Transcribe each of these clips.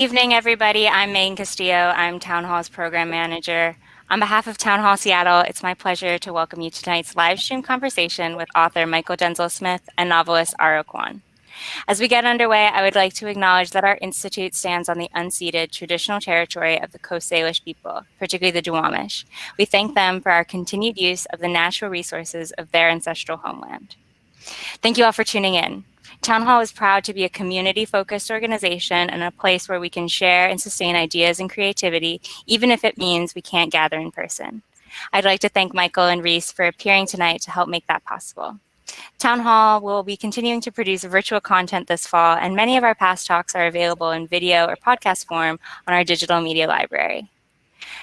Evening, everybody. I'm Megan Castillo. I'm Town Hall's program manager. On behalf of Town Hall Seattle, it's my pleasure to welcome you to tonight's live stream conversation with author Mychal Denzel Smith and novelist Kwon. As we get underway, I would like to acknowledge that our institute stands on the unceded traditional territory of the Coast Salish people, particularly the Duwamish. We thank them for our continued use of the natural resources of their ancestral homeland. Thank you all for tuning in. Town Hall is proud to be a community-focused organization and a place where we can share and sustain ideas and creativity, even if it means we can't gather in person. I'd like to thank Michael and Reese for appearing tonight to help make that possible. Town Hall will be continuing to produce virtual content this fall, and many of our past talks are available in video or podcast form on our digital media library.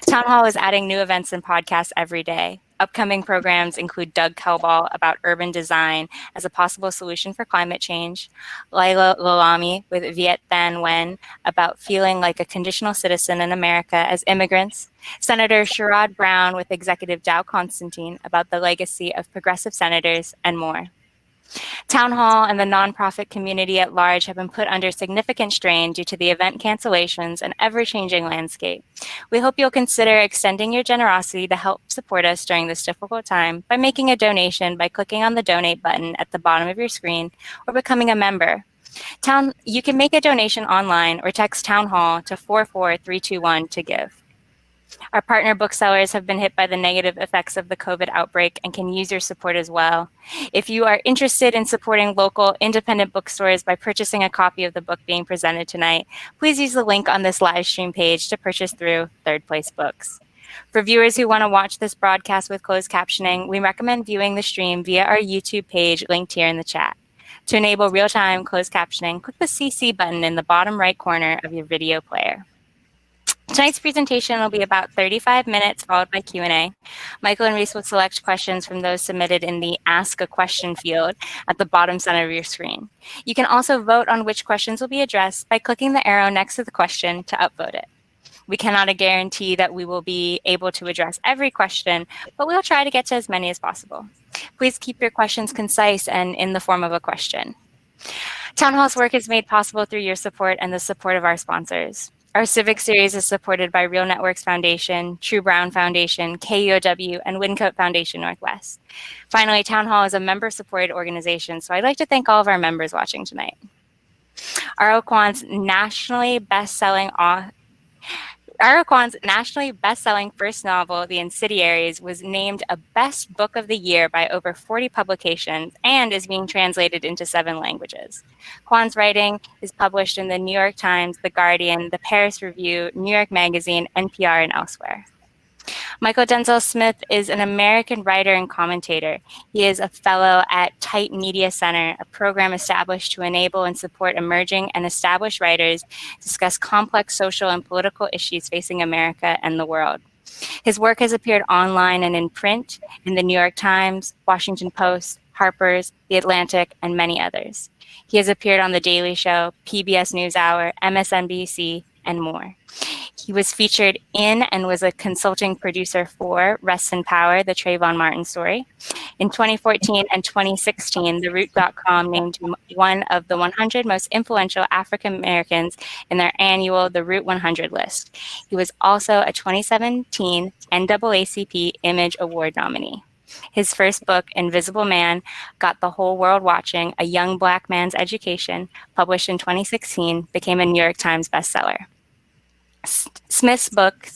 Town Hall is adding new events and podcasts every day. Upcoming programs include Doug Kelball about urban design as a possible solution for climate change, Laila Lalami with Viet Thanh Nguyen about feeling like a conditional citizen in America as immigrants, Senator Sherrod Brown with Executive Dow Constantine about the legacy of progressive senators, and more. Town Hall and the nonprofit community at large have been put under significant strain due to the event cancellations and ever-changing landscape. We hope you'll consider extending your generosity to help support us during this difficult time by making a donation by clicking on the donate button at the bottom of your screen or becoming a member. You can make a donation online or text Town Hall to 44321 to give. Our partner booksellers have been hit by the negative effects of the COVID outbreak and can use your support as well. If you are interested in supporting local independent bookstores by purchasing a copy of the book being presented tonight, please use the link on this live stream page to purchase through Third Place Books. For viewers who want to watch this broadcast with closed captioning, we recommend viewing the stream via our YouTube page linked here in the chat. To enable real-time closed captioning, click the CC button in the bottom right corner of your video player. Tonight's presentation will be about 35 minutes, followed by Q&A. Michael and Reese will select questions from those submitted in the Ask a Question field at the bottom center of your screen. You can also vote on which questions will be addressed by clicking the arrow next to the question to upvote it. We cannot guarantee that we will be able to address every question, but we'll try to get to as many as possible. Please keep your questions concise and in the form of a question. Town Hall's work is made possible through your support and the support of our sponsors. Our Civic Series is supported by Real Networks Foundation, True Brown Foundation, KUOW, and Wyncote Foundation Northwest. Finally, Town Hall is a member-supported organization, so I'd like to thank all of our members watching tonight. Kwon's nationally best-selling first novel, The Incendiaries, was named a Best Book of the Year by over 40 publications and is being translated into 7 languages. Kwon's writing is published in the New York Times, The Guardian, The Paris Review, New York Magazine, NPR, and elsewhere. Mychal Denzel Smith is an American writer and commentator. He is a fellow at Type Media Center, a program established to enable and support emerging and established writers discuss complex social and political issues facing America and the world. His work has appeared online and in print in the New York Times, Washington Post, Harper's, The Atlantic, and many others. He has appeared on The Daily Show, PBS NewsHour, MSNBC, and more. He was featured in and was a consulting producer for Rest in Power, the Trayvon Martin story. In 2014 and 2016, TheRoot.com named him one of the 100 most influential African Americans in their annual The Root 100 list. He was also a 2017 NAACP Image Award nominee. His first book, Invisible Man, got the whole world watching, A Young Black Man's Education, published in 2016, became a New York Times bestseller. Smith's book,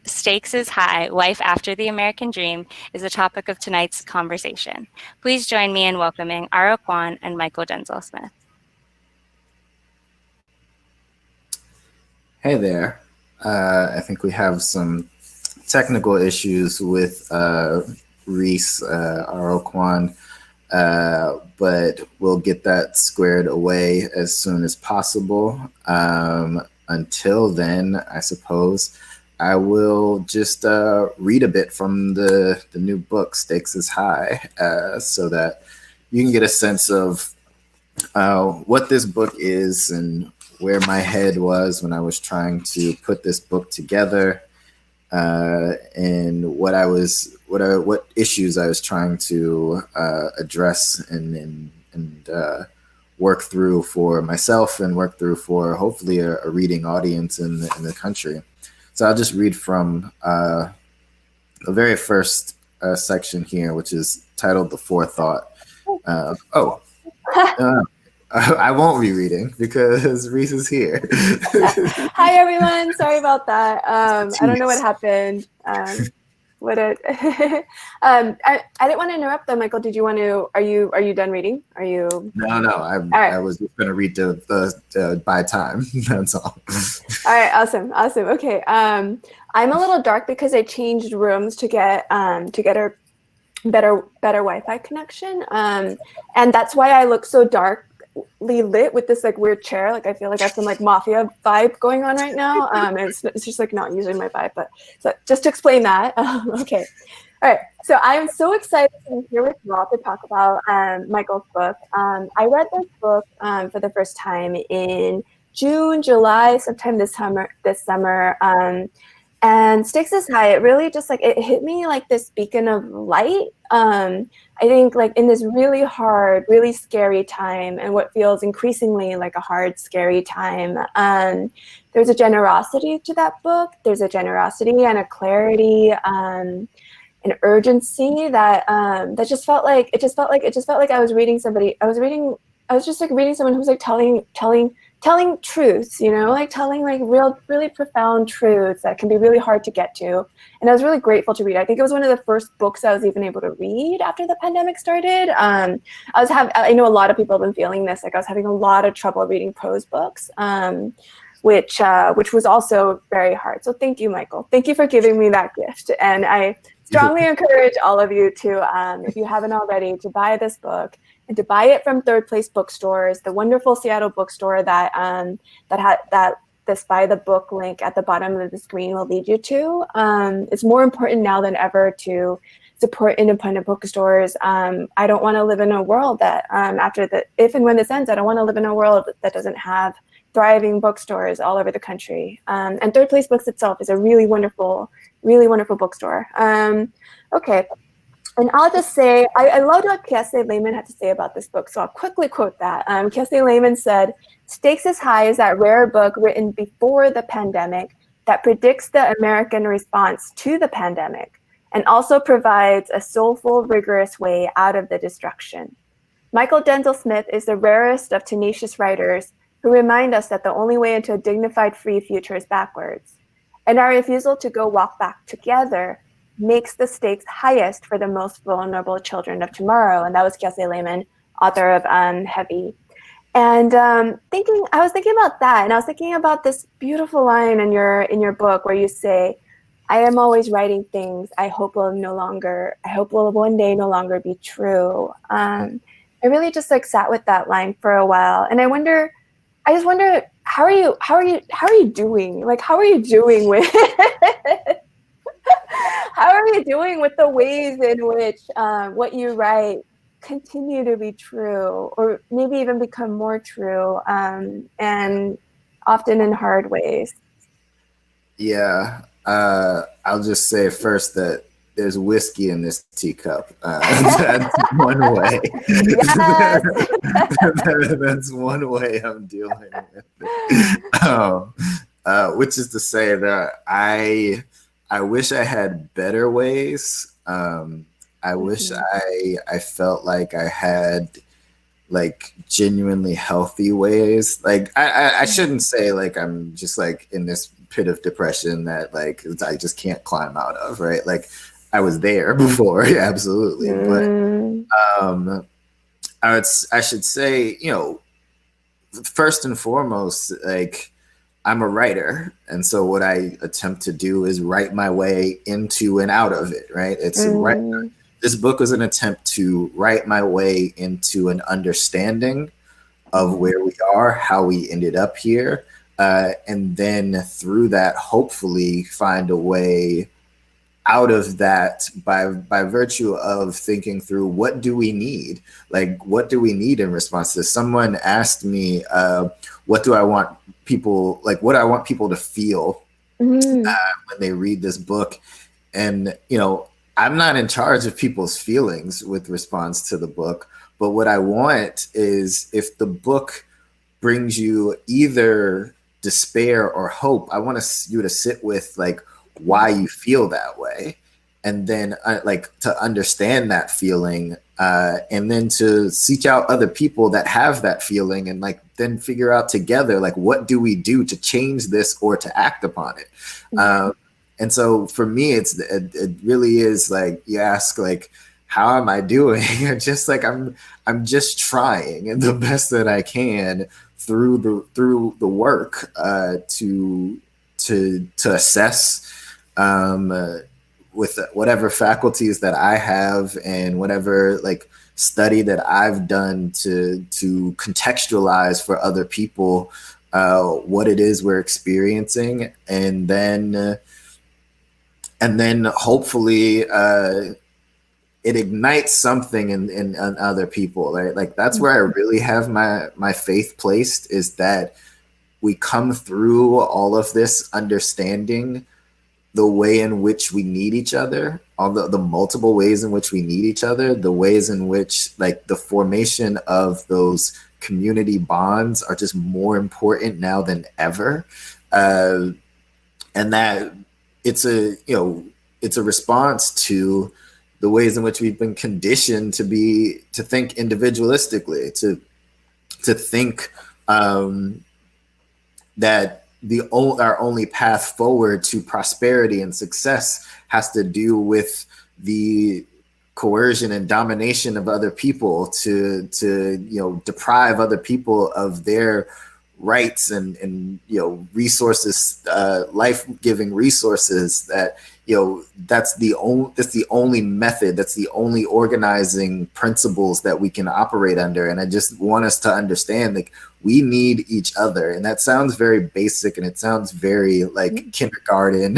Stakes is High, Life After the American Dream, is the topic of tonight's conversation. Please join me in welcoming Kwon and Mychal Denzel Smith. Hey there. I think we have some technical issues with Reese, Kwon, but we'll get that squared away as soon as possible. Until then, I suppose I will just read a bit from the new book, Stakes is High, so that you can get a sense of what this book is and where my head was when I was trying to put this book together, and what issues I was trying to address and work through for myself and work through for hopefully a reading audience in the country. So I'll just read from the very first section here, which is titled "The Forethought." Uh, oh, uh, I won't be reading because Reese is here. Hi everyone, sorry about that. I don't know what happened. I didn't want to interrupt though, Michael. Did you want to? Are you done reading? Are you? No. All right. I was just going to read the by time. That's all. All right. Awesome. Okay. I'm a little dark because I changed rooms to get a better Wi-Fi connection. And that's why I look so darkly lit with this like weird chair. Like I feel like I have some like mafia vibe going on right now. And it's just like not usually my vibe, but so just to explain that. Okay. All right. So I'm so excited to be here with you all to talk about Michael's book. I read this book for the first time in June, July, sometime this summer. And Stakes is High, it really just like, it hit me like this beacon of light. I think like in this really hard, really scary time and what feels increasingly like a hard, scary time, there's a generosity to that book. There's a generosity and a clarity, an urgency that that just felt like I was reading somebody. I was just like reading someone who's like telling truths, you know, like telling like really profound truths that can be really hard to get to. And I was really grateful to read. I think it was one of the first books I was even able to read after the pandemic started. I know a lot of people have been feeling this. Like I was having a lot of trouble reading prose books, which was also very hard. So thank you, Michael. Thank you for giving me that gift. And I strongly encourage all of you to, if you haven't already, to buy this book and to buy it from Third Place bookstores, the wonderful Seattle bookstore that this buy the book link at the bottom of the screen will lead you to. It's more important now than ever to support independent bookstores. I don't want to live in a world that if and when this ends, I don't want to live in a world that doesn't have thriving bookstores all over the country. And Third Place Books itself is a really wonderful bookstore. Okay. And I'll just say, I loved what Kiese Lehman had to say about this book, so I'll quickly quote that. Kiese Lehman said, "Stakes is High is that rare book written before the pandemic that predicts the American response to the pandemic and also provides a soulful, rigorous way out of the destruction. Mychal Denzel Smith is the rarest of tenacious writers who remind us that the only way into a dignified, free future is backwards. And our refusal to go walk back together makes the stakes highest for the most vulnerable children of tomorrow." And that was Kiese Lehman, author of Heavy. And I was thinking about that, and I was thinking about this beautiful line in your book where you say, "I am always writing things I hope will one day no longer be true." I really just like sat with that line for a while, and I just wonder, how are you doing? Like, how are you doing with how are you doing with the ways in which what you write continue to be true, or maybe even become more true, and often in hard ways? Yeah, I'll just say first that there's whiskey in this teacup. That's one way. Yes. That's one way I'm dealing with it. Which is to say that I wish I had better ways. I wish I felt like I had like genuinely healthy ways. Like I shouldn't say like I'm just like in this pit of depression that like I just can't climb out of, right? Like I was there before, absolutely. But I should say, you know, first and foremost, like I'm a writer, and so what I attempt to do is write my way into and out of it, right? This book was an attempt to write my way into an understanding of where we are, how we ended up here, and then through that, hopefully find a way out of that by virtue of thinking through what do we need? Like, what do we need in response to this? Someone asked me, what do I want people, like what I want people to feel when they read this book? And, you know, I'm not in charge of people's feelings with response to the book, But what I want is, if the book brings you either despair or hope, I want you to sit with like why you feel that way, and then like to understand that feeling, and then to seek out other people that have that feeling, and like then figure out together like what do we do to change this or to act upon it. And so for me, it really is like, you ask like, how am I doing? Just like I'm just trying and the best that I can through the work, to assess, with whatever faculties that I have and whatever like study that I've done to contextualize for other people what it is we're experiencing, and then hopefully it ignites something in other people, right? Like that's where I really have my faith placed, is that we come through all of this understanding the way in which we need each other, all the multiple ways in which we need each other, the ways in which like the formation of those community bonds are just more important now than ever. And that it's a response to the ways in which we've been conditioned to think individualistically, to think that our only path forward to prosperity and success has to do with the coercion and domination of other people, to deprive other people of their rights and resources, life-giving resources, that that's the only method, that's the only organizing principles that we can operate under. And I just want us to understand, like, we need each other. And that sounds very basic and it sounds very like kindergarten,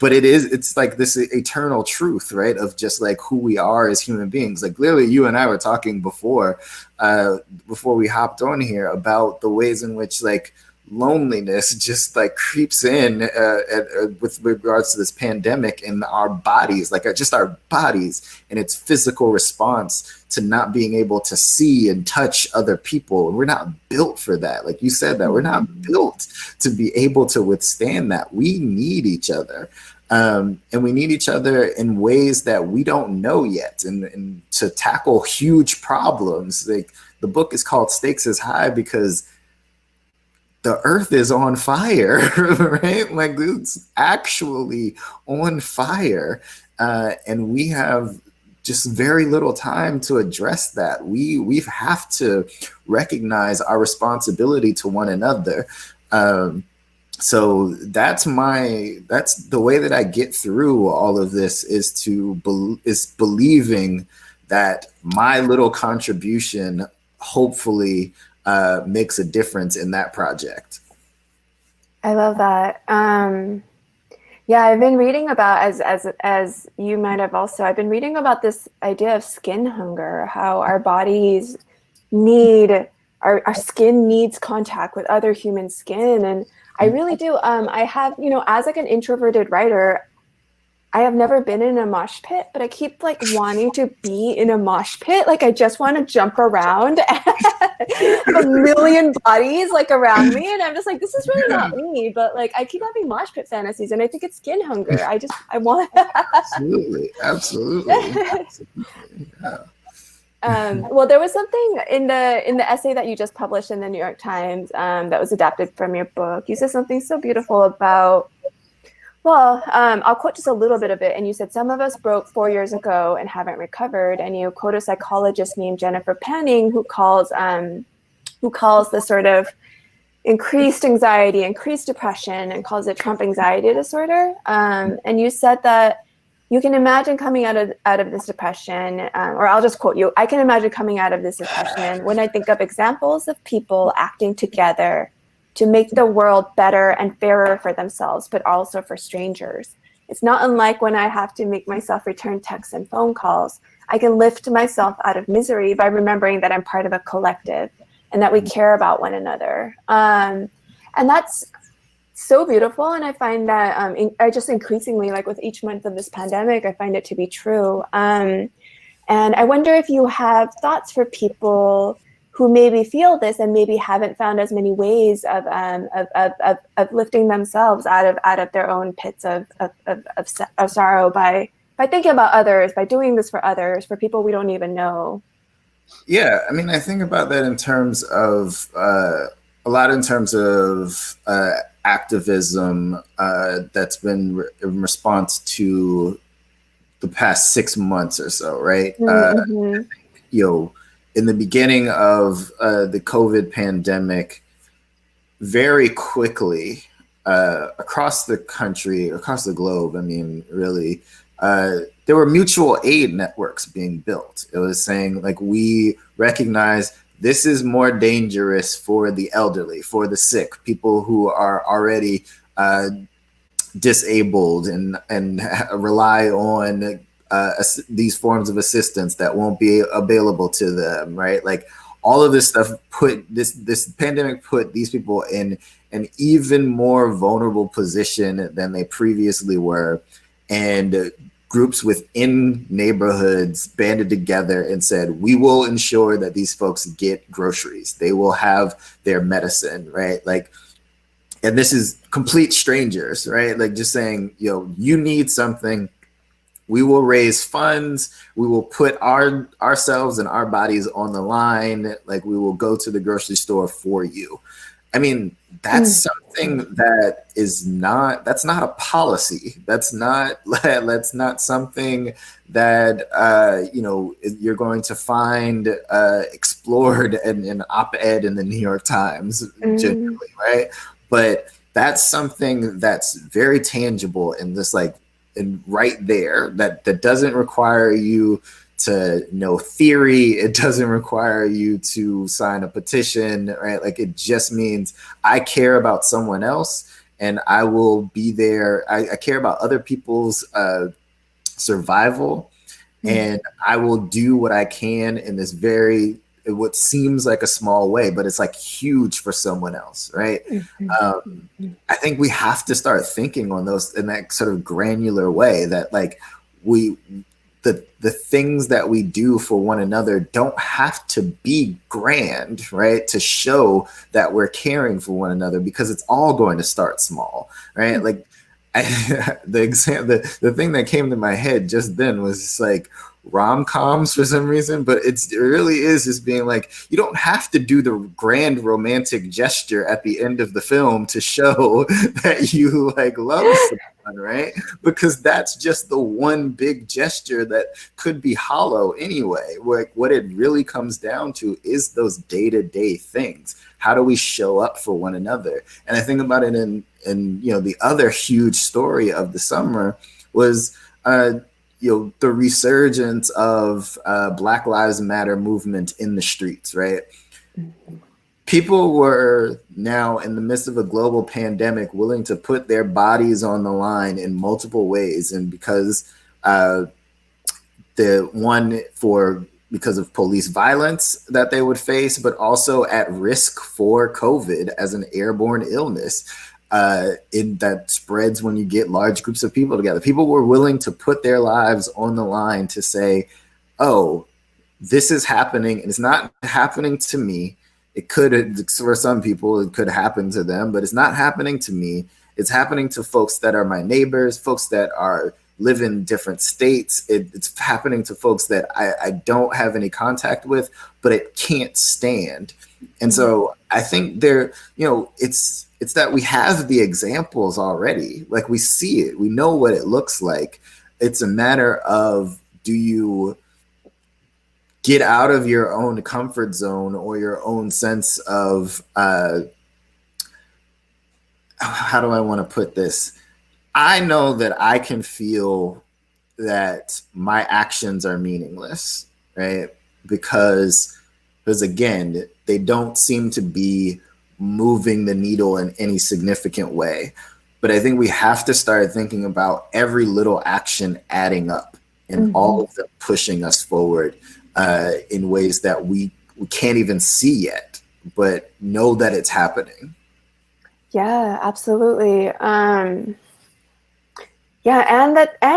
but it's like this eternal truth, right? Of just like who we are as human beings. Like clearly you and I were talking before we hopped on here about the ways in which like loneliness just like creeps in with regards to this pandemic in our bodies, like just our bodies and its physical response to not being able to see and touch other people. And we're not built for that. Like you said, that we're not built to be able to withstand that. We need each other. And we need each other in ways that we don't know yet, and to tackle huge problems. Like the book is called Stakes is High because the earth is on fire, right? Like it's actually on fire. And we have just very little time to address that. We have to recognize our responsibility to one another. So that's the way that I get through all of this, is believing that my little contribution hopefully makes a difference in that project. I love that. Yeah, I've been reading about, as you might have also, I've been reading about this idea of skin hunger, how our bodies need, our skin needs contact with other human skin. And I really do. I have, as like an introverted writer, I have never been in a mosh pit, but I keep like wanting to be in a mosh pit. Like I just want to jump around a million bodies like around me. And I'm just like, this is really not me, but like, I keep having mosh pit fantasies and I think it's skin hunger. I want. Absolutely. Yeah. Well, there was something in the essay that you just published in the New York Times that was adapted from your book. You said something so beautiful about, well, I'll quote just a little bit of it. And you said, some of us broke 4 years ago and haven't recovered. And you quote a psychologist named Jennifer Panning, who calls the sort of increased anxiety, increased depression, and calls it Trump anxiety disorder. And you said that you can imagine coming out of this depression, or I'll just quote you, I can imagine coming out of this depression when I think of examples of people acting together to make the world better and fairer for themselves, but also for strangers. It's not unlike when I have to make myself return texts and phone calls. I can lift myself out of misery by remembering that I'm part of a collective and that we care about one another. And that's so beautiful. And I find that I just increasingly, like with each month of this pandemic, I find it to be true. And And I wonder if you have thoughts for people who maybe feel this and maybe haven't found as many ways of lifting themselves out of their own pits of sorrow by thinking about others, by doing this for others, for people we don't even know. Yeah, I mean, I think about that in terms of a lot in terms of activism that's been in response to the past 6 months or so, right? Mm-hmm. In the beginning of the COVID pandemic, very quickly across the country, across the globe, I mean, really, there were mutual aid networks being built. It was saying, like, we recognize this is more dangerous for the elderly, for the sick, people who are already disabled and rely on these forms of assistance that won't be available to them, right? Like all of this stuff put this pandemic put these people in an even more vulnerable position than they previously were, and groups within neighborhoods banded together and said, we will ensure that these folks get groceries, they will have their medicine, right? Like, and this is complete strangers, right? Like just saying, you need something, we will raise funds, we will put ourselves and our bodies on the line, like we will go to the grocery store for you. I mean, that's something that's not a policy. That's not something that you're going to find explored in an op-ed in the New York Times, generally, right? But that's something that's very tangible and just like and right there that doesn't require you to know theory. It doesn't require you to sign a petition, right? Like it just means I care about someone else and I will be there. I care about other people's survival, and I will do what I can in this what seems like a small way, but it's like huge for someone else, right? I think we have to start thinking on those in that sort of granular way that like the things that we do for one another don't have to be grand, right? To show that we're caring for one another, because it's all going to start small, right? Like the thing that came to my head just then was just like rom-coms for some reason, but it really is just being like, you don't have to do the grand romantic gesture at the end of the film to show that you like love someone, right? Because that's just the one big gesture that could be hollow anyway. What it really comes down to is those day-to-day things. How do we show up for one another? And I think about it in the other huge story of the summer was the resurgence of Black Lives Matter movement in the streets, right? People were now in the midst of a global pandemic willing to put their bodies on the line in multiple ways. And because because of police violence that they would face, but also at risk for COVID as an airborne illness that spreads when you get large groups of people together. People were willing to put their lives on the line to say, oh, this is happening and it's not happening to me. It could, for some people, it could happen to them, but it's not happening to me. It's happening to folks that are my neighbors, folks that live in different states. It's happening to folks that I don't have any contact with, but it can't stand. And so I think it's that we have the examples already. Like we see it, we know what it looks like. It's a matter of, do you get out of your own comfort zone or your own sense of, how do I want to put this? I know that I can feel that my actions are meaningless, right? Because again, they don't seem to be moving the needle in any significant way. But I think we have to start thinking about every little action adding up and all of them pushing us forward in ways that we can't even see yet, but know that it's happening. Yeah, absolutely. Yeah, and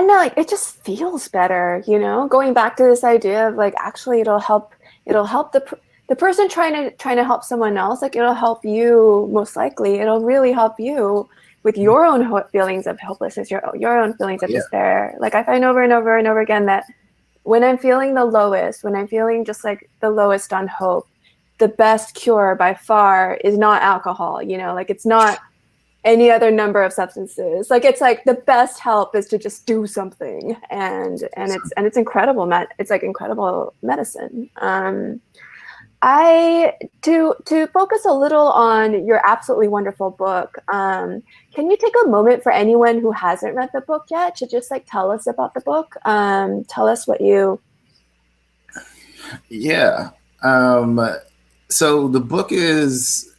like it just feels better, you know? Going back to this idea of like actually it'll help the person trying to help someone else, like it'll help you most likely. It'll really help you with your own feelings of helplessness, your own feelings of Yeah. despair. Like I find over and over and over again that when I'm feeling the lowest, when I'm feeling just like the lowest on hope, the best cure by far is not alcohol, you know? Like it's not any other number of substances. Like it's like the best help is to just do something, and it's incredible. It's like incredible medicine. I to focus a little on your absolutely wonderful book. Can you take a moment for anyone who hasn't read the book yet to just like tell us about the book? Tell us what you. Yeah. So the book is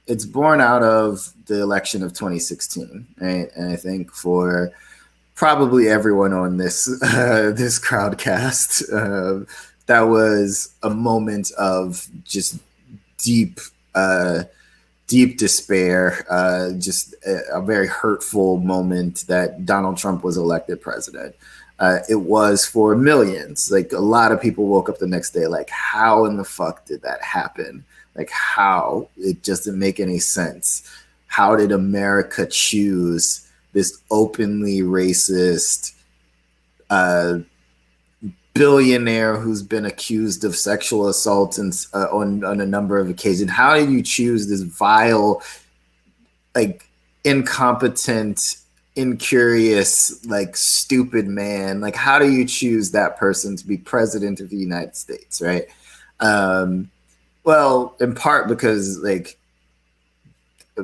it's born out of the election of 2016, right? And I think for probably everyone on this this crowdcast, that was a moment of just deep deep despair, just a very hurtful moment that Donald Trump was elected president. It was for millions. Like a lot of people woke up the next day like, how in the fuck did that happen? Like how? It just didn't make any sense. How did America choose this openly racist billionaire who's been accused of sexual assault and on a number of occasions? How did you choose this vile, like incompetent, incurious, like stupid man? Like, how do you choose that person to be president of the United States, right? Well, in part because like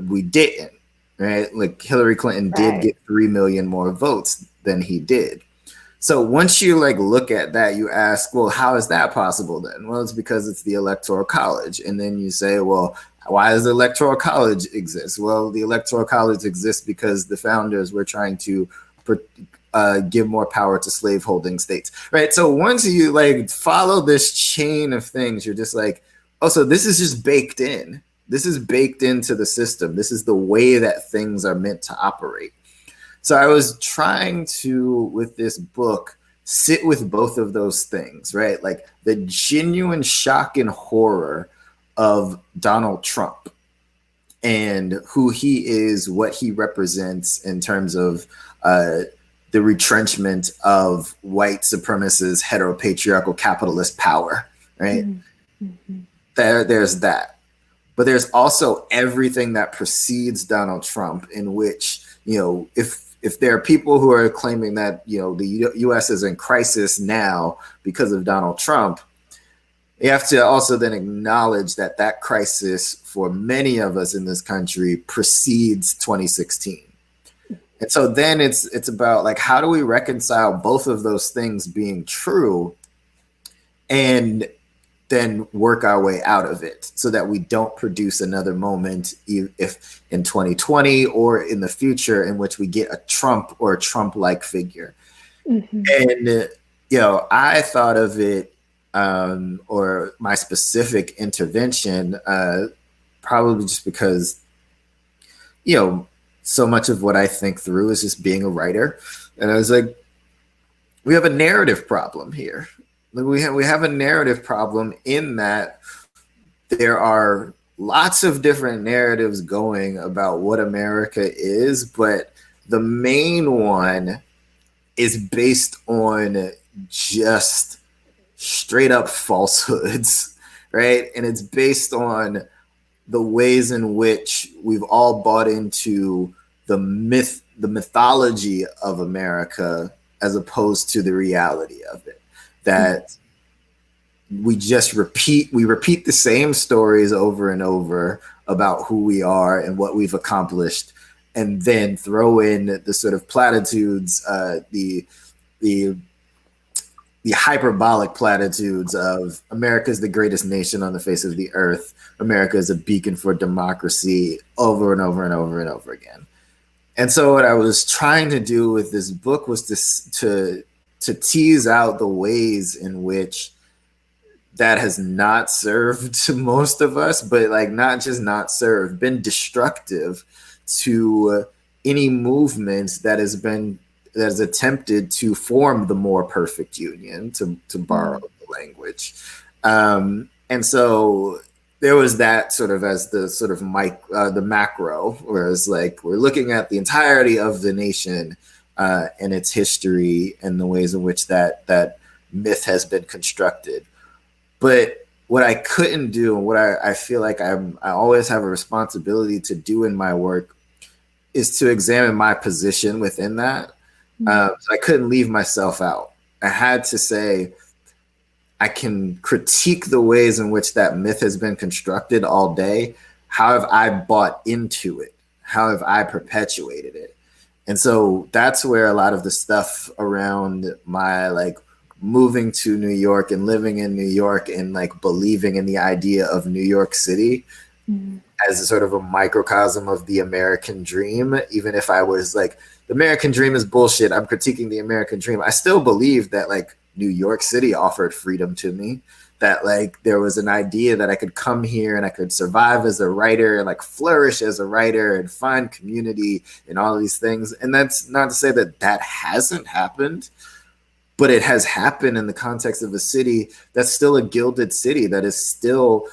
we didn't, right? Like Hillary Clinton did get 3 million more votes than he did. So once you like look at that, you ask, well, how is that possible then? Well, it's because it's the Electoral College. And then you say, well, why does the Electoral College exist? Well, the Electoral College exists because the founders were trying to give more power to slaveholding states, right? So once you like follow this chain of things, you're just like, oh, so this is just baked in. This is baked into the system. This is the way that things are meant to operate. So I was trying to, with this book, sit with both of those things, right? Like the genuine shock and horror of Donald Trump and who he is, what he represents in terms of the retrenchment of white supremacist, heteropatriarchal capitalist power, right? Mm-hmm. There's that. But there's also everything that precedes Donald Trump, in which, you know, if there are people who are claiming that, you know, the U.S. is in crisis now because of Donald Trump, you have to also then acknowledge that that crisis for many of us in this country precedes 2016. And so then it's about like, how do we reconcile both of those things being true and then work our way out of it so that we don't produce another moment if in 2020 or in the future in which we get a Trump or a Trump-like figure. Mm-hmm. And, you know, I thought of it, or my specific intervention, probably just because, you know, so much of what I think through is just being a writer. And I was like, we have a narrative problem here. We have a narrative problem in that there are lots of different narratives going about what America is, but the main one is based on just straight up falsehoods, right? And it's based on the ways in which we've all bought into the mythology of America as opposed to the reality of it. That we just repeat the same stories over and over about who we are and what we've accomplished, and then throw in the sort of platitudes, the hyperbolic platitudes of America is the greatest nation on the face of the earth. America is a beacon for democracy, over and over and over and over again. And so what I was trying to do with this book was to tease out the ways in which that has not served to most of us, but like not just not served, been destructive to any movement that has attempted to form the more perfect union, to borrow the language. And so there was that sort of as the sort of the macro, whereas like we're looking at the entirety of the nation and its history and the ways in which that myth has been constructed. But what I couldn't do, and what I feel like I always have a responsibility to do in my work, is to examine my position within that. So I couldn't leave myself out. I had to say, I can critique the ways in which that myth has been constructed all day. How have I bought into it? How have I perpetuated it? And so that's where a lot of the stuff around my like moving to New York and living in New York and like believing in the idea of New York City as a sort of a microcosm of the American dream, even if I was like, the American dream is bullshit, I'm critiquing the American dream, I still believe that like New York City offered freedom to me, that like there was an idea that I could come here and I could survive as a writer and like flourish as a writer and find community and all these things. And that's not to say that that hasn't happened, but it has happened in the context of a city that's still a gilded city, that is still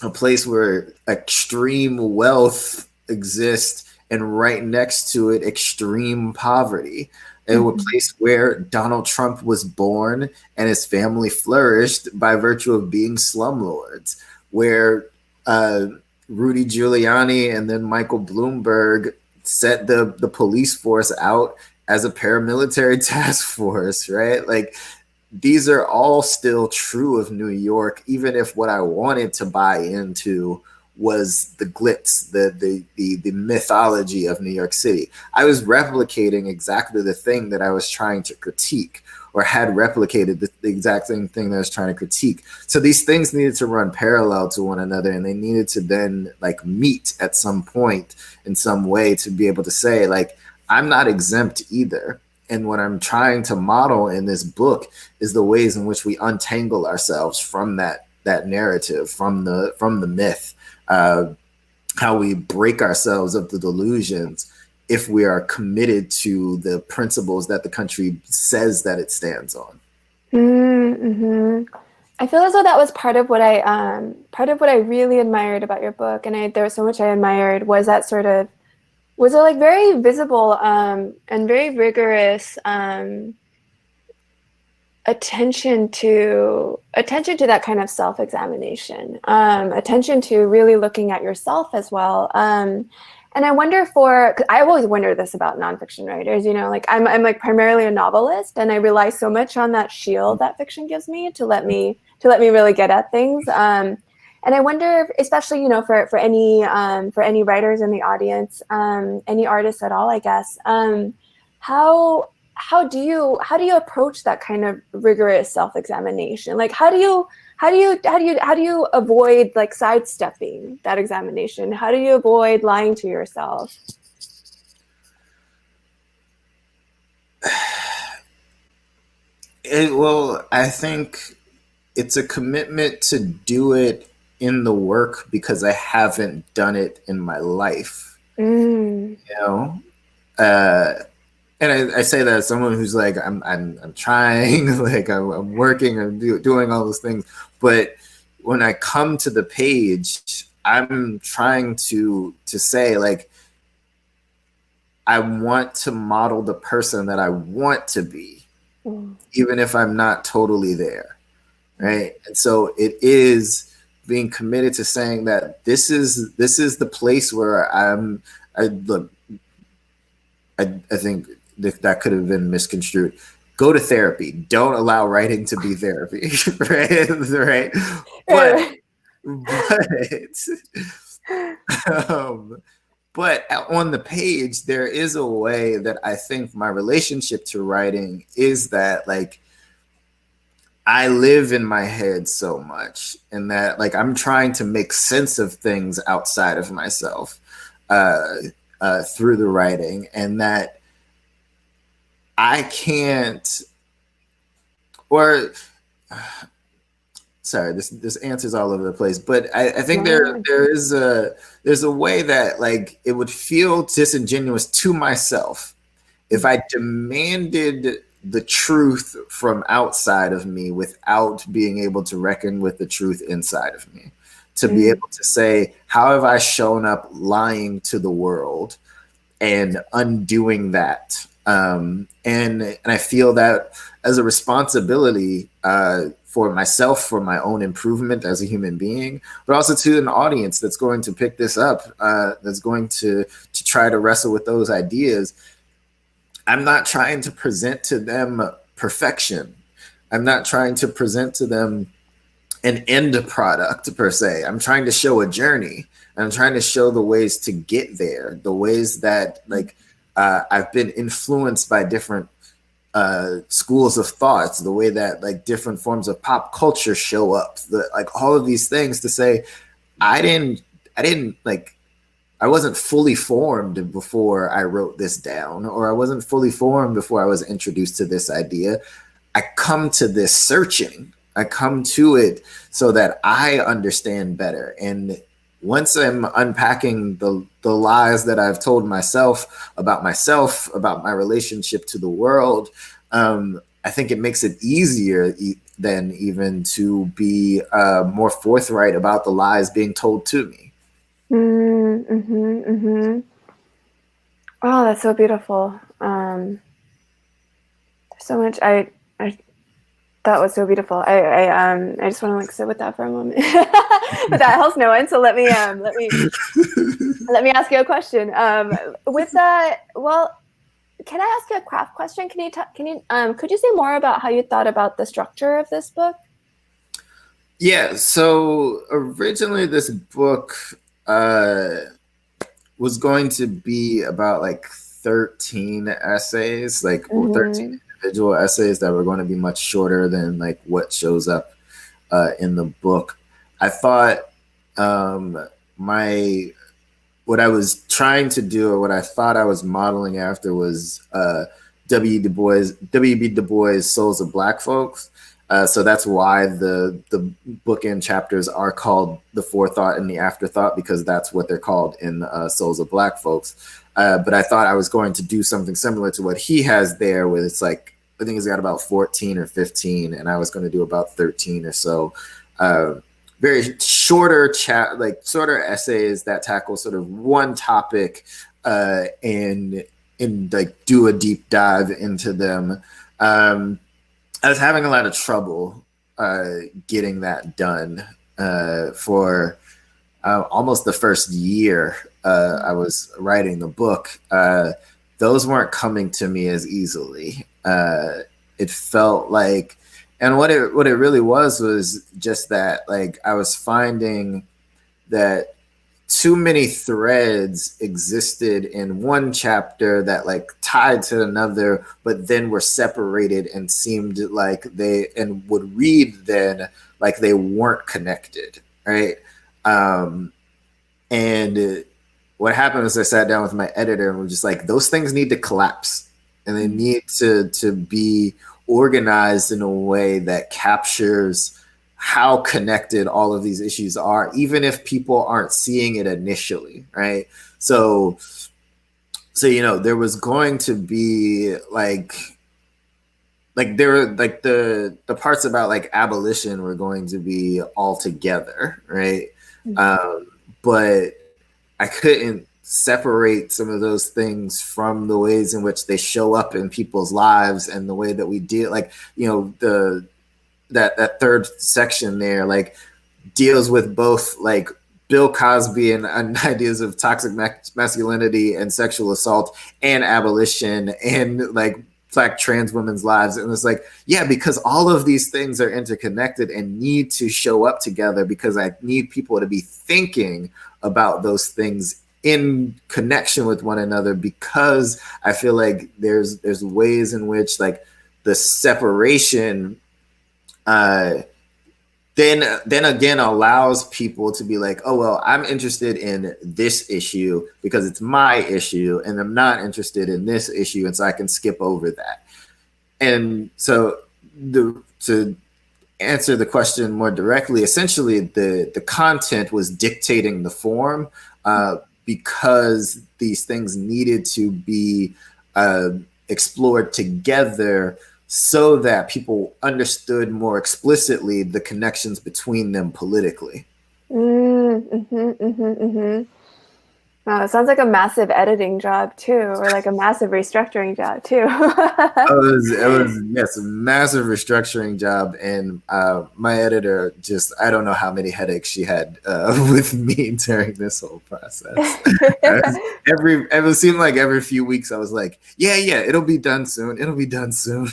a place where extreme wealth exists and right next to it, extreme poverty. And a place where Donald Trump was born and his family flourished by virtue of being slumlords, where Rudy Giuliani and then Michael Bloomberg set the police force out as a paramilitary task force, right? Like, these are all still true of New York, even if what I wanted to buy into was the glitz, the mythology of New York City. I was replicating exactly the thing that I was trying to critique, or had replicated the exact same thing that I was trying to critique. So these things needed to run parallel to one another, and they needed to then like meet at some point in some way to be able to say, like, I'm not exempt either. And what I'm trying to model in this book is the ways in which we untangle ourselves from that narrative, from the myth, how we break ourselves of the delusions if we are committed to the principles that the country says that it stands on. I feel as though that was part of what I really admired about your book, and there was so much I admired, was that sort of, was a like very visible and very rigorous attention to that kind of self-examination, attention to really looking at yourself as well. And I wonder cause I always wonder this about nonfiction writers, you know, like I'm like primarily a novelist, and I rely so much on that shield that fiction gives me to let me really get at things. And I wonder, especially, you know, for any writers in the audience, any artists at all, I guess, how do you approach that kind of rigorous self-examination? Like, how do you avoid like sidestepping that examination? How do you avoid lying to yourself? Well, I think it's a commitment to do it in the work because I haven't done it in my life. You know, and I say that as someone who's like, I'm trying, like I'm working, I'm doing all those things, but when I come to the page, I'm trying to say, like, I want to model the person that I want to be, even if I'm not totally there, right? And so it is being committed to saying that this is the place where I think that could have been misconstrued. Go to therapy. Don't allow writing to be therapy, right? Right. But on the page, there is a way that I think my relationship to writing is that, like, I live in my head so much, and that, like, I'm trying to make sense of things outside of myself through the writing, and that I can't, or sorry, this answer's all over the place, but I think No. there's a way that like it would feel disingenuous to myself if I demanded the truth from outside of me without being able to reckon with the truth inside of me. To be able to say, how have I shown up lying to the world and undoing that? And I feel that as a responsibility for myself, for my own improvement as a human being, but also to an audience that's going to pick this up, that's going to try to wrestle with those ideas. I'm not trying to present to them perfection. I'm not trying to present to them an end product per se. I'm trying to show a journey. I'm trying to show the ways to get there, the ways that like I've been influenced by different schools of thoughts, the way that like different forms of pop culture show up, like all of these things to say, I didn't like, I wasn't fully formed before I wrote this down, or I wasn't fully formed before I was introduced to this idea. I come to this searching. I come to it so that I understand better. And once I'm unpacking the lies that I've told myself, about my relationship to the world, I think it makes it easier than even to be more forthright about the lies being told to me. Oh, that's so beautiful. So much. I that was so beautiful. I just want to like sit with that for a moment. But that helps no one. So let me let me ask you a question. With that, well, can I ask you a craft question? Could you say more about how you thought about the structure of this book? Yeah. So originally, this book was going to be about like 13 essays, like 13 individual essays that were going to be much shorter than like what shows up in the book. I thought what I was trying to do, or what I thought I was modeling after, was W.B. Du Bois' Souls of Black Folks. So that's why the bookend chapters are called The Forethought and the Afterthought, because that's what they're called in Souls of Black Folks. But I thought I was going to do something similar to what he has there, where it's like, I think he's got about 14 or 15, and I was going to do about 13 or so. Very shorter shorter essays that tackle sort of one topic and like do a deep dive into them. I was having a lot of trouble getting that done for almost the first year I was writing the book. Those weren't coming to me as easily. It felt like, and what it really was just that like I was finding that too many threads existed in one chapter that like tied to another, but then were separated and seemed like and would read then like they weren't connected, right? And what happened was I sat down with my editor and we're just like, those things need to collapse, and they need to be organized in a way that captures how connected all of these issues are, even if people aren't seeing it initially, right? So you know, there was going to be like there were like the parts about like abolition were going to be all together, right? But I couldn't separate some of those things from the ways in which they show up in people's lives and the way that we deal, like, you know, that third section there, like, deals with both like Bill Cosby and ideas of toxic masculinity and sexual assault and abolition and like Black trans women's lives. And it's like, yeah, because all of these things are interconnected and need to show up together, because I need people to be thinking about those things in connection with one another, because I feel like there's ways in which like the separation then again allows people to be like, oh, well, I'm interested in this issue because it's my issue, and I'm not interested in this issue, and so I can skip over that. And so to answer the question more directly, essentially the content was dictating the form, because these things needed to be explored together so that people understood more explicitly the connections between them politically. Wow, it sounds like a massive editing job too, or like a massive restructuring job too. It was yes, a massive restructuring job, and my editor I don't know how many headaches she had with me during this whole process. It seemed like every few weeks I was like, yeah, it'll be done soon. It'll be done soon.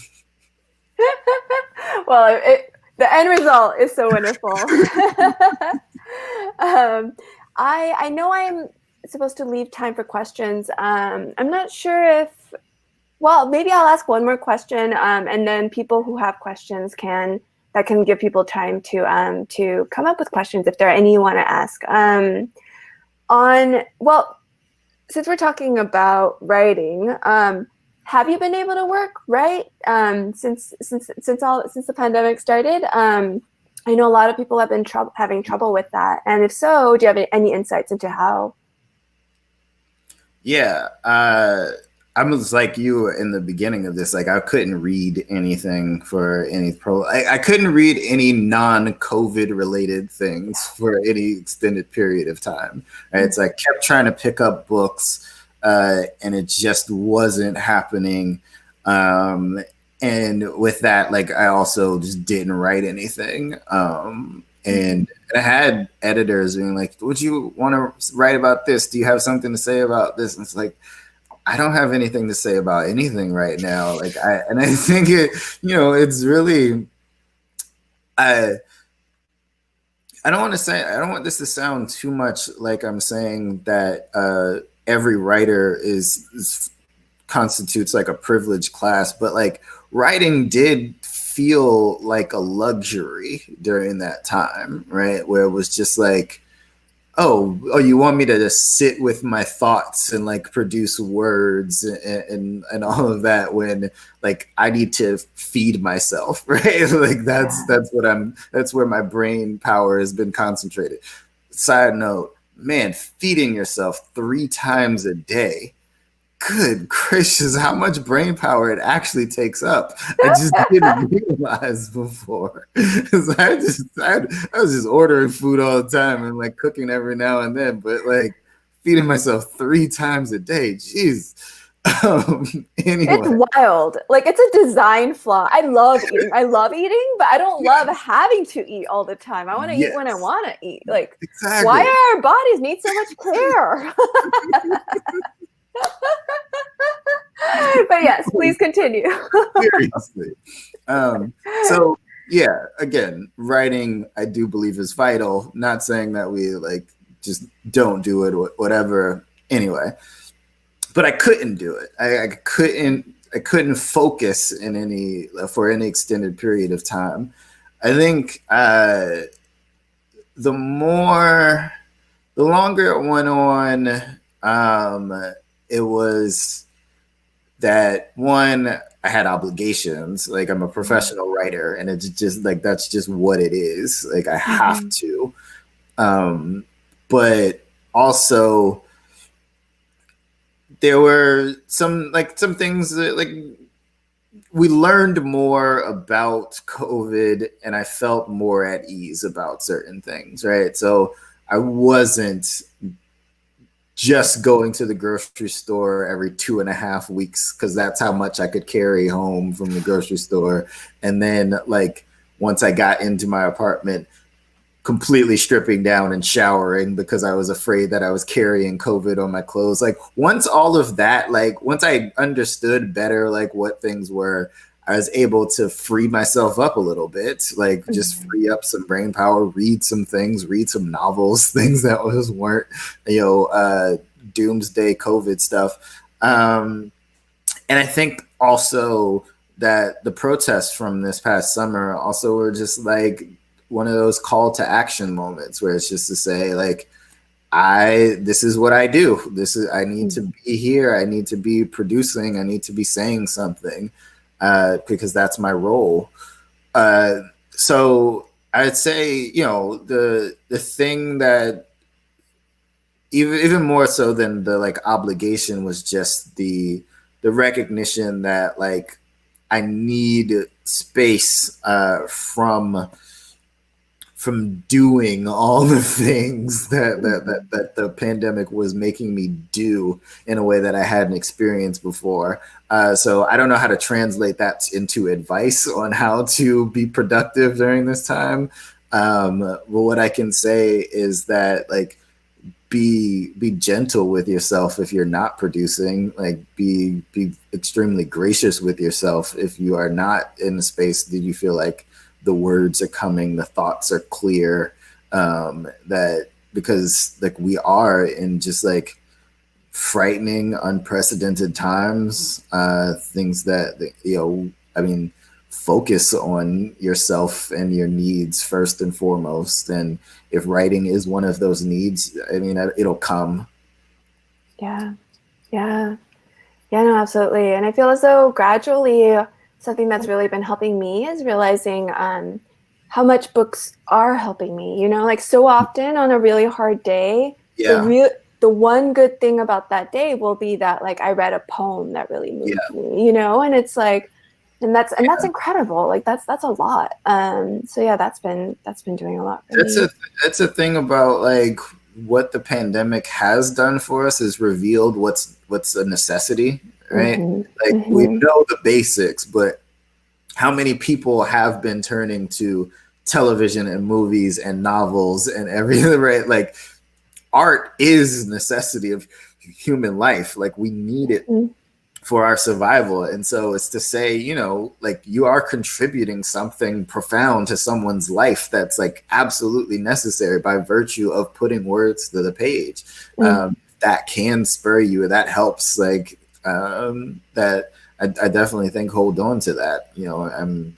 Well, the end result is so wonderful. I know I'm supposed to leave time for questions. I'm not sure if, well, maybe I'll ask one more question, and then people who have questions can give people time to come up with questions if there are any you want to ask. Well, since we're talking about writing, have you been able to work since the pandemic started? I know a lot of people have been having trouble with that, and if so, do you have any insights into how? Yeah, I was like you in the beginning of this. Like, I couldn't read anything for any I couldn't read any non-COVID related things for any extended period of time. Right? So I kept trying to pick up books, and it just wasn't happening. And with that, like, I also just didn't write anything. And I had editors being like, would you want to write about this? Do you have something to say about this? And it's like, I don't have anything to say about anything right now. Like, I think it's really, I don't want this to sound too much like I'm saying that every writer constitutes like a privileged class, but like writing did feel like a luxury during that time, right? Where it was just like, oh, you want me to just sit with my thoughts and like produce words and all of that when like I need to feed myself, right? Like that's where my brain power has been concentrated. Side note, man, feeding yourself 3 times a day. Good gracious, how much brain power it actually takes up. I just didn't realize before. I was just ordering food all the time and like cooking every now and then, but like feeding myself 3 times a day. Jeez. Anyway. It's wild. Like, it's a design flaw. I love eating, but I don't love having to eat all the time. I want to eat when I want to eat. Like, exactly. Why are our bodies need so much care? But yes, please continue. Seriously. So yeah, again, writing I do believe is vital. Not saying that we like just don't do it, whatever. Anyway, but I couldn't do it. I couldn't focus for any extended period of time. I think the longer it went on, it was that one, I had obligations. Like, I'm a professional writer, and it's just like that's just what it is. Like, I have to. But also, there were some things that like we learned more about COVID, and I felt more at ease about certain things. Right, so I wasn't just going to the grocery store every 2.5 weeks because that's how much I could carry home from the grocery store. And then like once I got into my apartment, completely stripping down and showering because I was afraid that I was carrying COVID on my clothes. Like once all of that, like once I understood better like what things were, I was able to free myself up a little bit, like just free up some brain power, read some things, read some novels, things that weren't, doomsday COVID stuff. And I think also that the protests from this past summer also were just like one of those call to action moments where it's just to say like, this is what I do. I need to be here. I need to be producing. I need to be saying something. Because that's my role. So I'd say, you know, the thing that even more so than the like obligation was just the recognition that like I need space from doing all the things that the pandemic was making me do in a way that I hadn't experienced before. So I don't know how to translate that into advice on how to be productive during this time. But what I can say is that like be gentle with yourself if you're not producing. Like be extremely gracious with yourself if you are not in a space that you feel like the words are coming, the thoughts are clear. That because like we are in just like frightening, unprecedented times. Things that you know, I mean, focus on yourself and your needs first and foremost. And if writing is one of those needs, I mean, it'll come. Yeah, yeah, yeah. No, absolutely. And I feel as though gradually something that's really been helping me is realizing how much books are helping me. You know, like so often on a really hard day, Yeah. the one good thing about that day will be that like I read a poem that really moved me, you know, and it's like, and that's incredible. Like that's a lot. So yeah, that's been doing a lot for me. That's a thing about like what the pandemic has done for us is revealed what's a necessity, right? Like we know the basics, but how many people have been turning to television and movies and novels and everything, right? Like art is a necessity of human life. Like we need it for our survival. And so it's to say, you know, like you are contributing something profound to someone's life that's like absolutely necessary by virtue of putting words to the page. That can spur you, that helps. Like that I definitely think hold on to that. You know,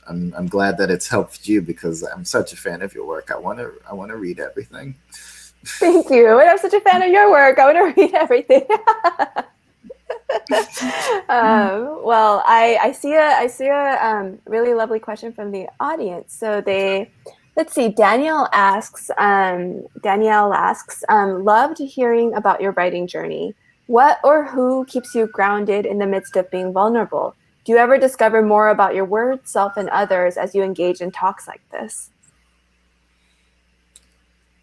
I'm glad that it's helped you because I'm such a fan of your work. I want to read everything. Thank you. And I'm such a fan of your work. I want to read everything. Well, I see a really lovely question from the audience. So let's see. Danielle asks, loved hearing about your writing journey. What or who keeps you grounded in the midst of being vulnerable? Do you ever discover more about your words, self, and others as you engage in talks like this?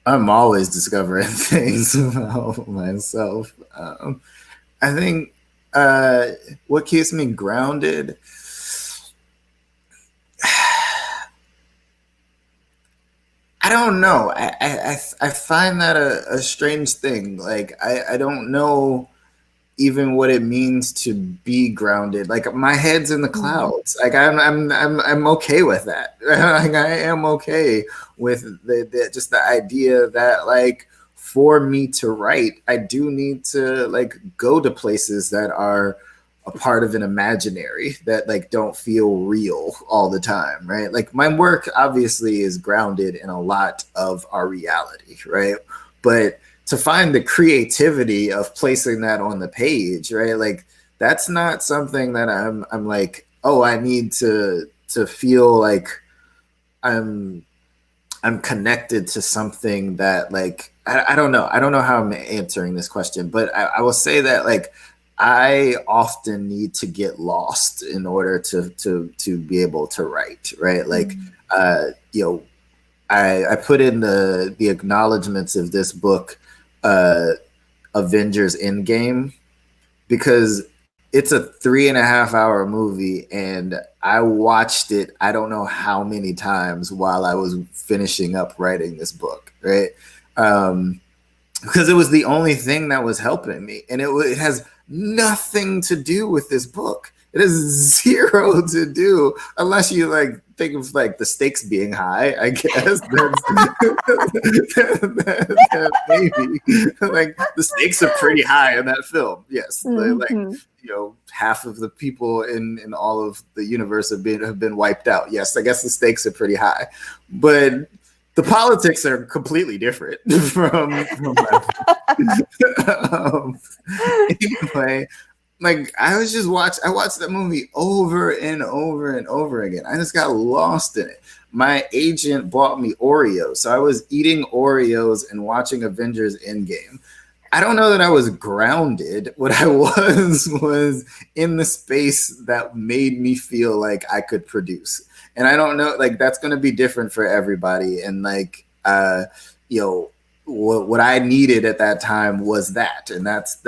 I'm always discovering things about myself. I think what keeps me grounded, I don't know. I find that a strange thing. Like I don't know even what it means to be grounded. Like my head's in the clouds. Like I'm okay with that. Like I am okay with just the idea that like for me to write, I do need to like go to places that are a part of an imaginary that like don't feel real all the time, right? Like my work obviously is grounded in a lot of our reality, right? But to find the creativity of placing that on the page, right? Like that's not something that I'm like, oh, I need to feel like I'm connected to something that like I don't know. I don't know how I'm answering this question, but I will say that like I often need to get lost in order to be able to write, right? Like you know, I put in the acknowledgments of this book, Avengers Endgame, because it's a 3.5 hour movie and I watched it I don't know how many times while I was finishing up writing this book, right? Because it was the only thing that was helping me, and it has nothing to do with this book. It has zero to do, unless you like think of like the stakes being high, I guess. That's maybe like the stakes are pretty high in that film. Yes, like you know, half of the people in all of the universe have been wiped out. Yes, I guess the stakes are pretty high, but the politics are completely different from anyway. Like I watched that movie over and over and over again. I just got lost in it. my agent bought me Oreos. So I was eating Oreos and watching Avengers Endgame. I don't know that I was grounded. What I was in the space that made me feel like I could produce. And I don't know, like that's going to be different for everybody. And like, you know, what I needed at that time was that, and that's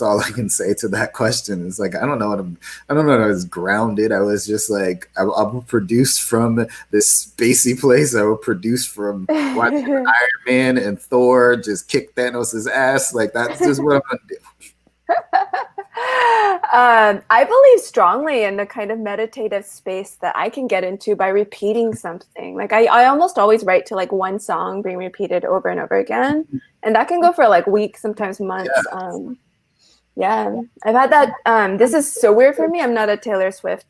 all I can say to that question. It's like I don't know I don't know. I was grounded. I was just like I will produce from this spacey place. I will produce from watching Iron Man and Thor just kick Thanos' ass. Like that's just what I'm gonna do. I believe strongly in the kind of meditative space that I can get into by repeating something. Like I almost always write to like one song being repeated over and over again. And that can go for like weeks, sometimes months. Yeah, I've had that. This is so weird for me. I'm not a Taylor Swift.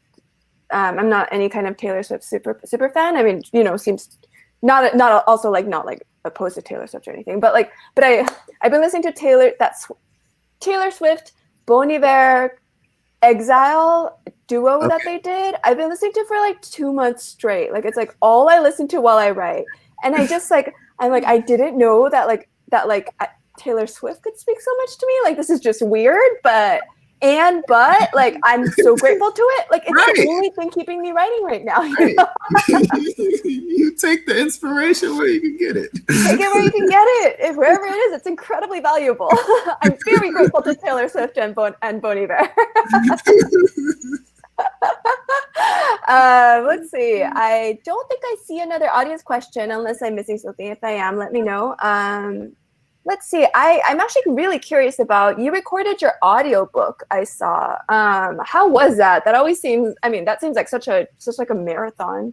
I'm not any kind of Taylor Swift super fan. I mean, you know, seems not opposed to Taylor Swift or anything. But I've been listening to Taylor Swift, Bon Iver, Exile duo that they did. I've been listening to for like 2 months straight. Like it's like all I listen to while I write. And I just like I didn't know that Taylor Swift could speak so much to me. Like this is just weird, but like I'm so grateful to it. Like it's the only thing keeping me writing right now. You know? You take the inspiration where you can get it. Take it where you can get it. If wherever it is, it's incredibly valuable. I'm very grateful to Taylor Swift and Bon Iver. Let's see. I don't think I see another audience question unless I'm missing something. If I am, let me know. Let's see. I'm actually really curious about, you recorded your audiobook, I saw. How was that? That always seems, I mean, that seems like such like a marathon.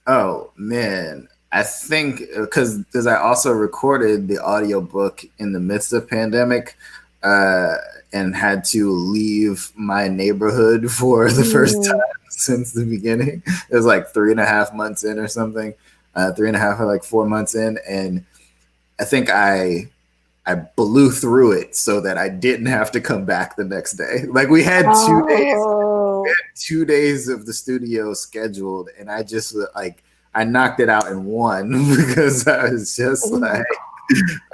Oh man. I think because I also recorded the audiobook in the midst of pandemic and had to leave my neighborhood for the first time since the beginning. It was like 3.5 months in or something, 3.5 or like 4 months in. And I think I blew through it so that I didn't have to come back the next day. Like we had 2 days. We had 2 days of the studio scheduled, and I just I knocked it out in one because I was just like,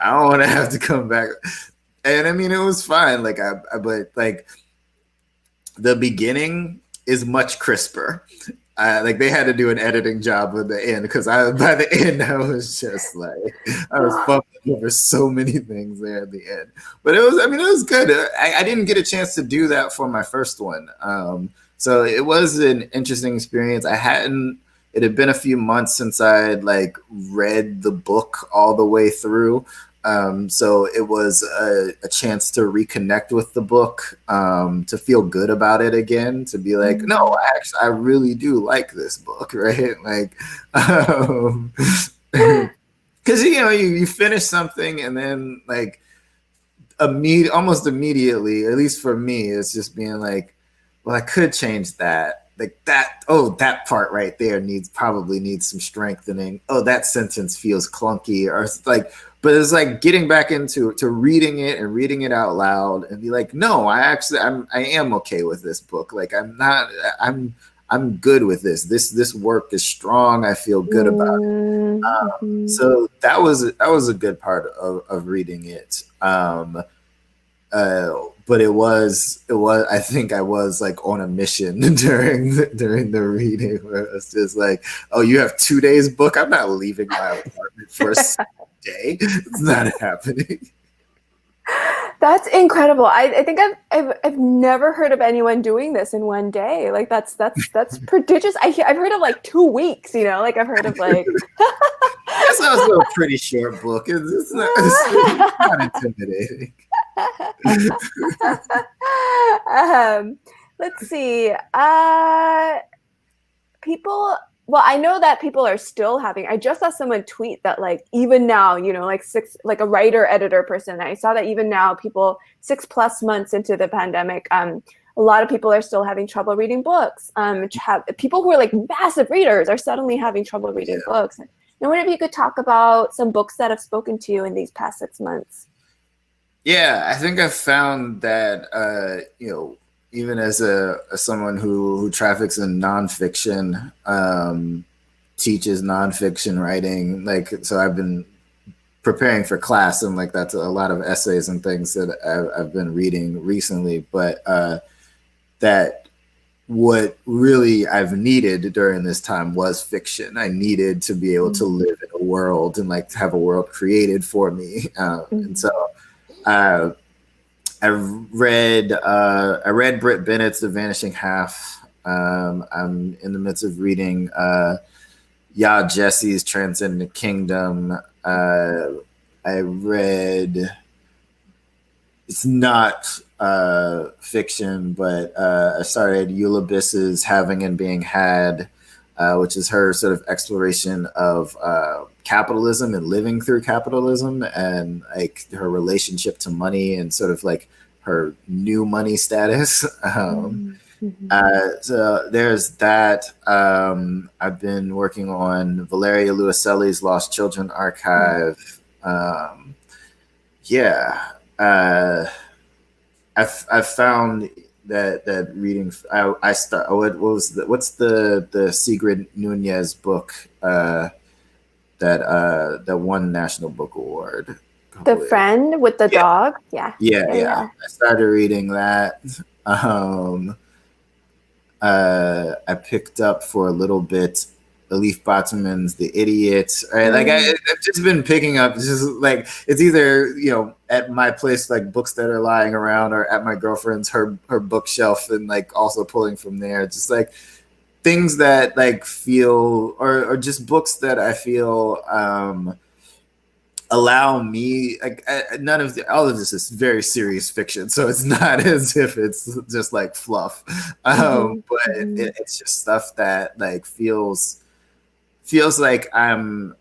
I don't want to have to come back. And I mean, it was fine. Like but like the beginning is much crisper. Like they had to do an editing job at the end because by the end I was just like I was fumbling over so many things there at the end. But it was good. I didn't get a chance to do that for my first one, so it was an interesting experience. It had been a few months since I had like read the book all the way through. So it was a chance to reconnect with the book, to feel good about it again, to be like, no, I really do like this book, right? Like, because you finish something and then like almost immediately, at least for me, it's just being like, well, I could change that. Like that, that part right there probably needs some strengthening. Oh, that sentence feels clunky, or like, but it's like getting back into reading it and reading it out loud and be like, no, I am okay with this book. Like I'm good with this. This work is strong. I feel good about it. So that was a good part of reading it. But it was I think I was like on a mission during the reading where it was just like, oh, you have 2 days book? I'm not leaving my apartment for a day. It's not happening. That's incredible. I think I've never heard of anyone doing this in one day. Like that's prodigious. I've heard of like 2 weeks, like I've heard of like That's also a pretty short book. It's not intimidating. Let's see. Well, I know that people are still having, I just saw someone tweet that like even now, like a writer editor person, I saw that even now people 6+ months into the pandemic, a lot of people are still having trouble reading books. People who are like massive readers are suddenly having trouble reading books. I wonder if you could talk about some books that have spoken to you in these past 6 months. Yeah, I think I've found that, even as someone who traffics in nonfiction, teaches nonfiction writing. Like, so I've been preparing for class, and like that's a lot of essays and things that I've been reading recently. But that what really I've needed during this time was fiction. I needed to be able to live in a world and like to have a world created for me. And so I read Britt Bennett's The Vanishing Half. I'm in the midst of reading Yaa Jesse's Transcendent Kingdom. I read, it's not fiction, but I started Eulabis's Having and Being Had, which is her sort of exploration of capitalism and living through capitalism, and like her relationship to money and sort of like her new money status. So there's that. I've been working on Valeria Luiselli's Lost Children Archive. I've found that reading. What's the Sigrid Nunez book that won National Book Award? The Friend with the dog. Yeah. I started reading that. I picked up for a little bit Elif Batuman's The Idiot. Right? Like I've just been picking up just like, it's either, you know, at my place, like books that are lying around, or at my girlfriend's, her bookshelf, and like also pulling from there. Just like things that like feel, or just books that I feel allow me, like all of this is very serious fiction, so it's not as if it's just like fluff, but it's just stuff that like feels like I'm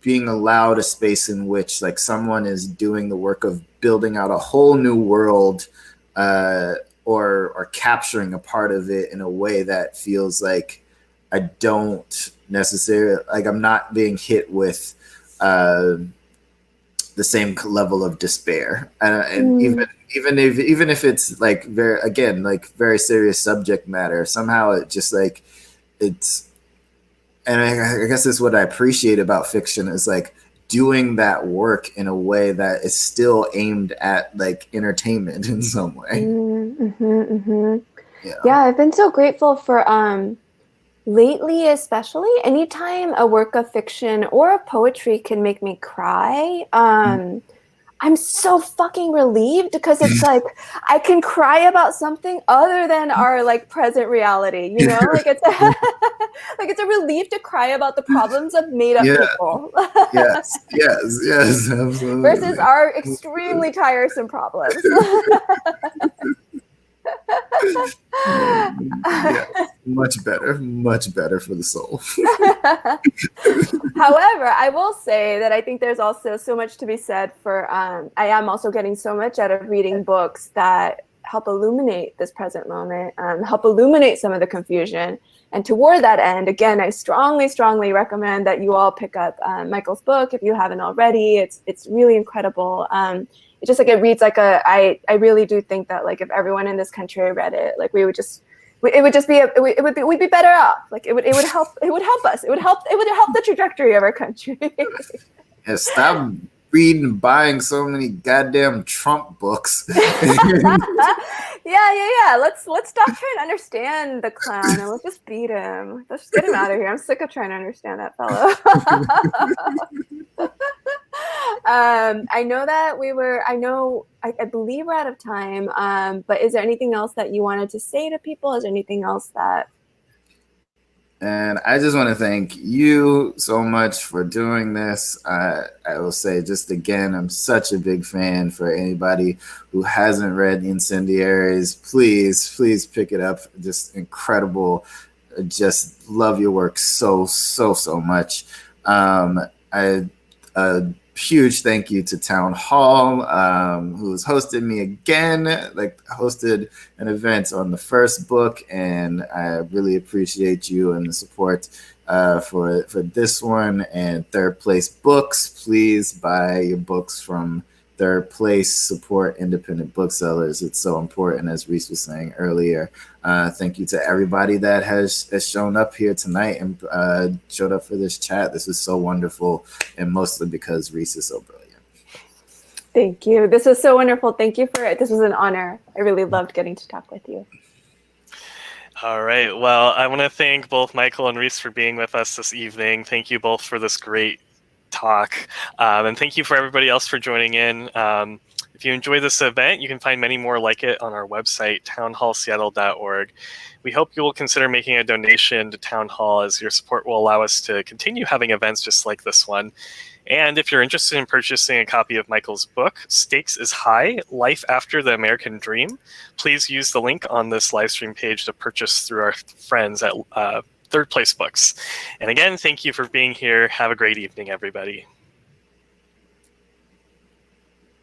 being allowed a space in which like someone is doing the work of building out a whole new world, or capturing a part of it in a way that feels like I don't necessarily, like I'm not being hit with the same level of despair, and even if it's like very serious subject matter, somehow it just like it's. And I guess that's what I appreciate about fiction, is like doing that work in a way that is still aimed at like entertainment in some way. Yeah, I've been so grateful for lately, especially anytime a work of fiction or a poetry can make me cry. I'm so fucking relieved, because it's like I can cry about something other than our like present reality, you know? Like it's like it's a relief to cry about the problems of made up people. yes, absolutely. Versus our extremely tiresome problems. Much better for the soul. However, I will say that I think there's also so much to be said for, I am also getting so much out of reading books that help illuminate this present moment, help illuminate some of the confusion. And toward that end, again, I strongly recommend that you all pick up Mychal's book if you haven't already. It's really incredible. It's just like, it reads like I really do think that like if everyone in this country read it, like we'd be better off. Like it would help us. It would help the trajectory of our country. Yeah, stop reading and buying so many goddamn Trump books. Yeah. Let's stop trying to understand the clown, and let's just beat him. Let's just get him out of here. I'm sick of trying to understand that fellow. I know that I believe we're out of time, but is there anything else that you wanted to say to people? Is there anything else that... And I just want to thank you so much for doing this. I will say just again, I'm such a big fan. For anybody who hasn't read Incendiaries, please pick it up. Just incredible. Just love your work so much. Huge thank you to Town Hall, who's hosted me again, like hosted an event on the first book, and I really appreciate you and the support for this one. And Third Place Books, please buy your books from third place, support independent booksellers. It's so important, as Reese was saying earlier. Thank you to everybody that has shown up here tonight and showed up for this chat. This is so wonderful, and mostly because Reese is so brilliant. Thank you. This was so wonderful. Thank you for it. This was an honor. I really loved getting to talk with you. All right. Well, I want to thank both Mychal and Reese for being with us this evening. Thank you both for this great talk. And thank you for everybody else for joining in. If you enjoy this event, you can find many more like it on our website, townhallseattle.org. We hope you will consider making a donation to Town Hall, as your support will allow us to continue having events just like this one. And if you're interested in purchasing a copy of Mychal's book, Stakes is High, Life After the American Dream, please use the link on this live stream page to purchase through our friends at Third Place Books. And again, thank you for being here. Have a great evening, everybody.